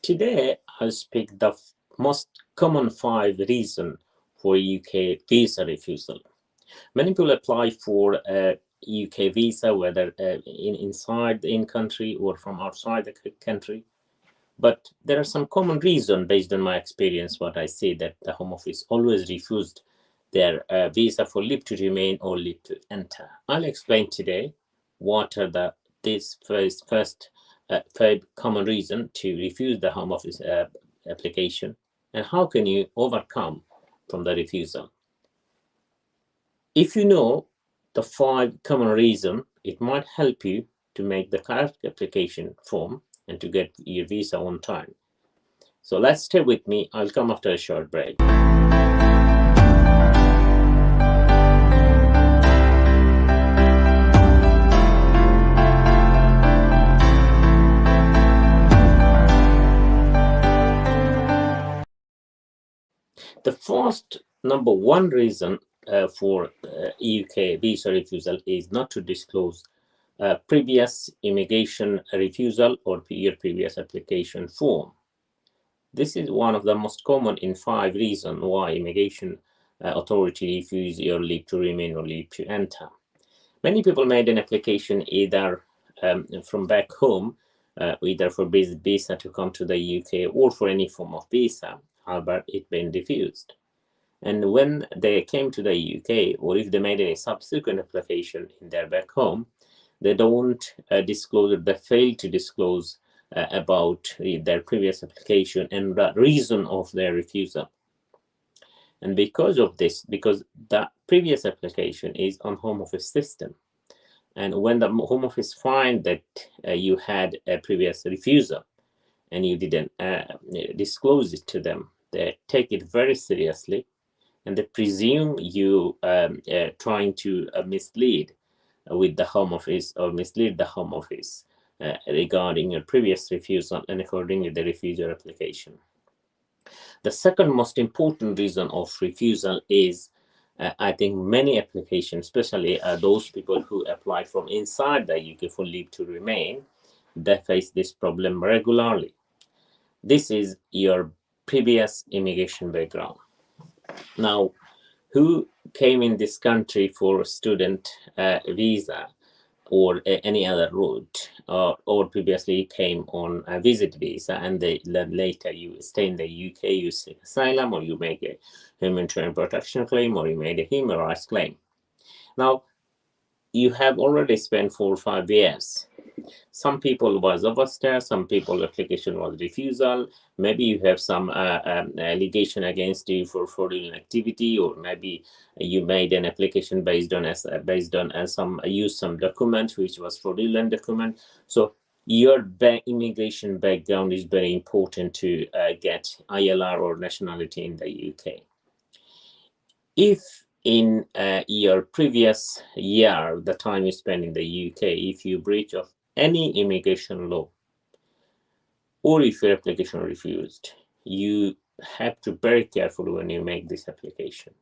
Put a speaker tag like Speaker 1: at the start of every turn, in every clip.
Speaker 1: Today, I'll speak the most common 5 reasons for UK visa refusal. Many people apply for a UK visa, whether inside the in-country or from outside the country. But there are some common reasons based on my experience, what I see that the Home Office always refused their visa for leave to remain or leave to enter. I'll explain today what are these first 5 common reasons to refuse the Home Office application, and how can you overcome from the refusal. If you know the 5 common reasons, it might help you to make the correct application form and to get your visa on time. So let's stay with me. I'll come after a short break. The first number one reason for UK visa refusal is not to disclose previous immigration refusal or your previous application form. This is one of the most common in 5 reasons why immigration authority refuse your leave to remain or leave to enter. Many people made an application either from back home, either for visa to come to the UK or for any form of visa, however, it been refused. And when they came to the UK, or if they made any subsequent application in their back home, they don't disclose, they fail to disclose about their previous application and the reason of their refusal. And because of this, because the previous application is on Home Office system, and when the Home Office find that you had a previous refusal and you didn't disclose it to them, they take it very seriously, and they presume you trying to mislead with the Home Office or mislead the Home Office regarding your previous refusal, and accordingly they refuse your application. The second most important reason of refusal is I think many applications, especially those people who apply from inside the UK for leave to remain, they face this problem regularly. This is your previous immigration background. Now, who came in this country for student visa or any other route, or previously came on a visit visa, and later you stay in the UK, you seek asylum, or you make a humanitarian protection claim, or you made a human rights claim. Now, you have already spent 4 or 5 years. Some people was overstay, some people application was refusal. Maybe you have some allegation against you for fraudulent activity, or maybe you made an application based on some document which was fraudulent document. So your immigration background is very important to get ILR or nationality in the UK. If in your previous year, the time you spent in the UK, if you breach of any immigration law, or if your application refused, you have to be very careful when you make this application.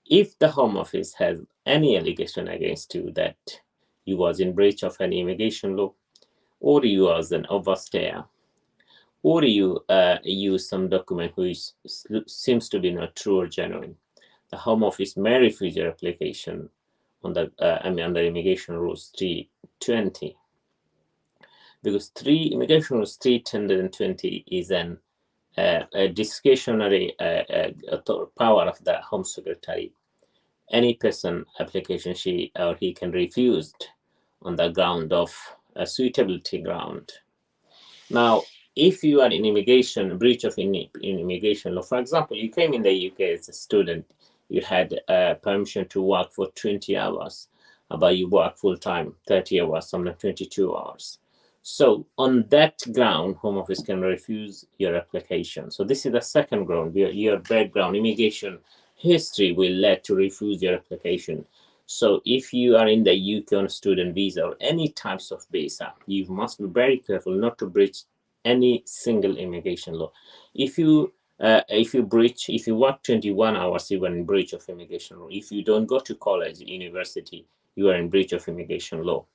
Speaker 1: If the Home Office has any allegation against you that you was in breach of any immigration law, or you was an overstayer, or you use some document which seems to be not true or genuine, the Home Office may refuse your application on the under Immigration Rules 320, because Immigration Rules 320 is a discretionary power of the Home Secretary. Any person application she or he can refuse on the ground of a suitability ground. Now, if you are in immigration, breach of immigration law, for example, you came in the UK as a student, you had permission to work for 20 hours, but you work full-time, 30 hours, sometimes 22 hours. So on that ground, Home Office can refuse your application. So this is the second ground, where your background, immigration history will lead to refuse your application. So if you are in the UK on student visa or any types of visa, you must be very careful not to breach any single immigration law. If you work 21 hours, you are in breach of immigration law. If you don't go to college, university, you are in breach of immigration law.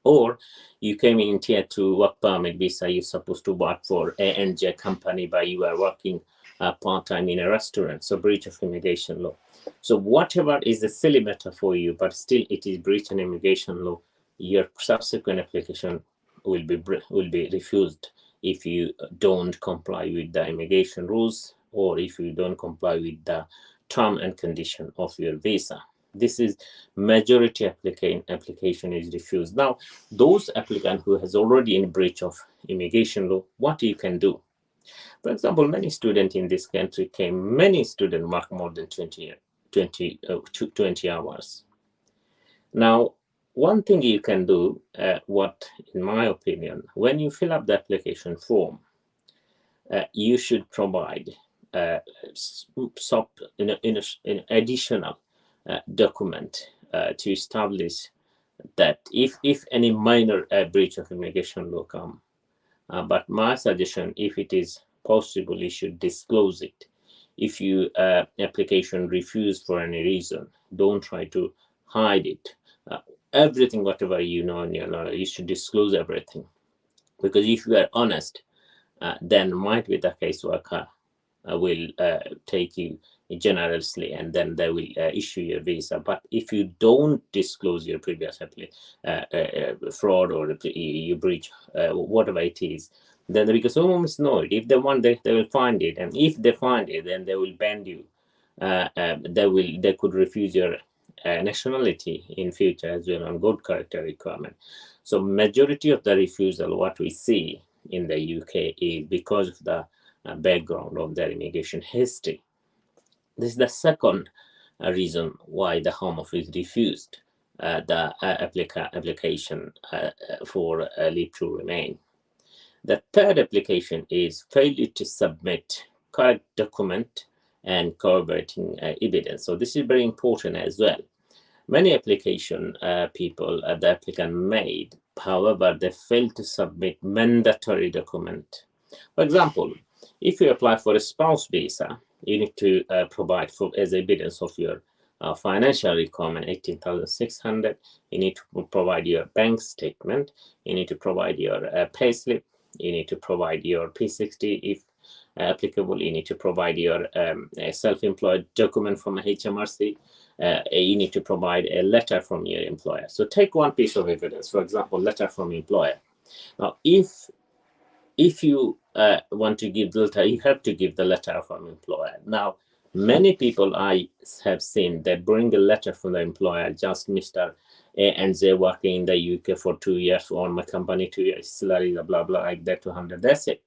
Speaker 1: Or you came in tier 2 work permit visa, you're supposed to work for A and J company, but you are working part-time in a restaurant, so breach of immigration law. So whatever is a silly matter for you, but still it is breach of immigration law, your subsequent application will be refused if you don't comply with the immigration rules, or if you don't comply with the term and condition of your visa. This is majority application is refused. Now, those applicant who has already in breach of immigration law, what you can do? For example, many students in this country came, many students work more than 20 hours. Now, one thing you can do, what in my opinion, when you fill up the application form, you should provide in additional document to establish that if any minor breach of immigration law come, but my suggestion, if it is possible, you should disclose it. If you application refused for any reason, don't try to hide it. Everything, whatever you know, you should disclose everything, because if you are honest, then might be the caseworker will take you generously, and then they will issue your visa. But if you don't disclose your previous fraud, or you breach whatever it is, then because almost know it. If they want, they will find it, and if they find it, then they will ban you. They could refuse your nationality in future as well on good character requirement. So majority of the refusal, what we see in the UK, is because of the background of their immigration history. This is the second reason why the Home Office refused the application for leave to remain. The third application is failure to submit correct document and corroborating evidence. So this is very important as well. Many application the applicant made, however, they failed to submit mandatory document. For example, if you apply for a spouse visa, you need to provide for as evidence of your financial requirement 18,600. You need to provide your bank statement. You need to provide your payslip. You need to provide your P60 if applicable. You need to provide your self-employed document from a HMRC. You need to provide a letter from your employer. So take one piece of evidence, for example, letter from employer. Now, if you want to give the letter, you have to give the letter from employer. Now, many people I have seen that bring a letter from the employer, just Mr. A and Z working in the UK for 2 years, or my company 2 years, salary, blah, blah, like that, 200, that's it.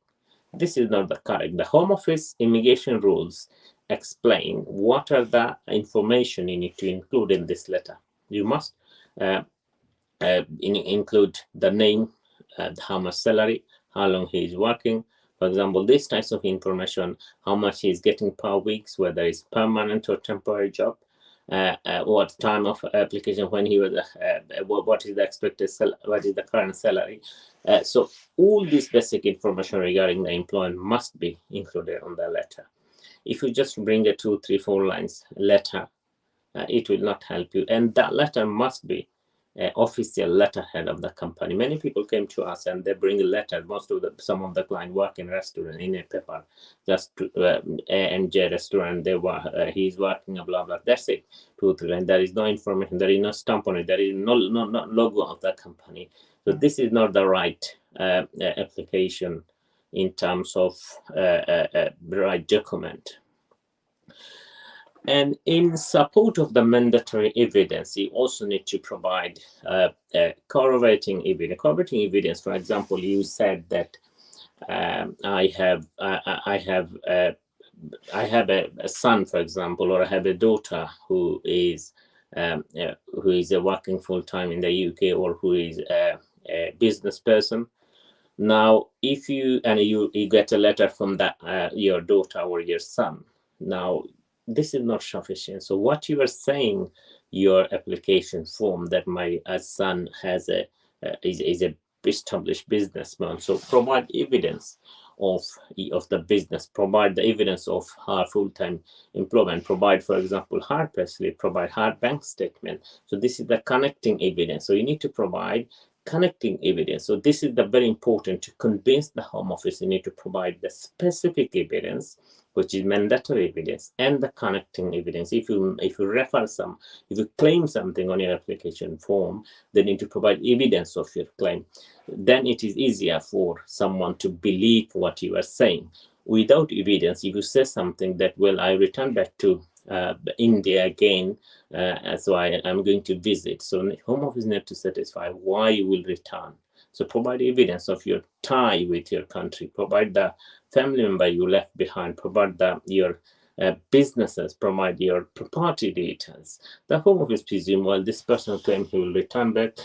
Speaker 1: This is not the correct. The Home Office immigration rules explain what are the information you need to include in this letter. You must include the name, how much salary, how long he is working. For example, these types of information, how much he is getting per week, whether it's permanent or temporary job, what time of application, when he was, what is the expected, what is the current salary. So all this basic information regarding the employment must be included on the letter. If you just bring a 2, 3, 4 lines letter, it will not help you. And that letter must be official letterhead of the company. Many people came to us and they bring a letter. Some of the client work in restaurant in a paper, just to, A&J restaurant. He's working a blah blah. That's it. 2, 3 lines. There is no information. There is no stamp on it. There is no logo of the company. So this is not the right application in terms of right document. And in support of the mandatory evidence, you also need to provide corroborating evidence. Corroborating evidence, for example, you said that I have a son, for example, or I have a daughter who is working full time in the UK, or who is a business person. Now, if you get a letter from that your daughter or your son, now this is not sufficient. So what you are saying, your application form, that my son has is a established businessman. So provide evidence of the business, provide the evidence of her full-time employment, provide, for example, hard payslip, provide hard bank statement. So this is the connecting evidence. So you need to provide connecting evidence. So this is the very important to convince the Home Office. You need to provide the specific evidence, which is mandatory evidence, and the connecting evidence. If you if you claim something on your application form, they need to provide evidence of your claim. Then it is easier for someone to believe what you are saying. Without evidence, if you say something that, well, I return back to India again, so I'm going to visit. So Home Office need to satisfy why you will return. So provide evidence of your tie with your country. Provide the family member you left behind. Provide your businesses. Provide your property details. The Home Office presume, well, this person claimed he will return back.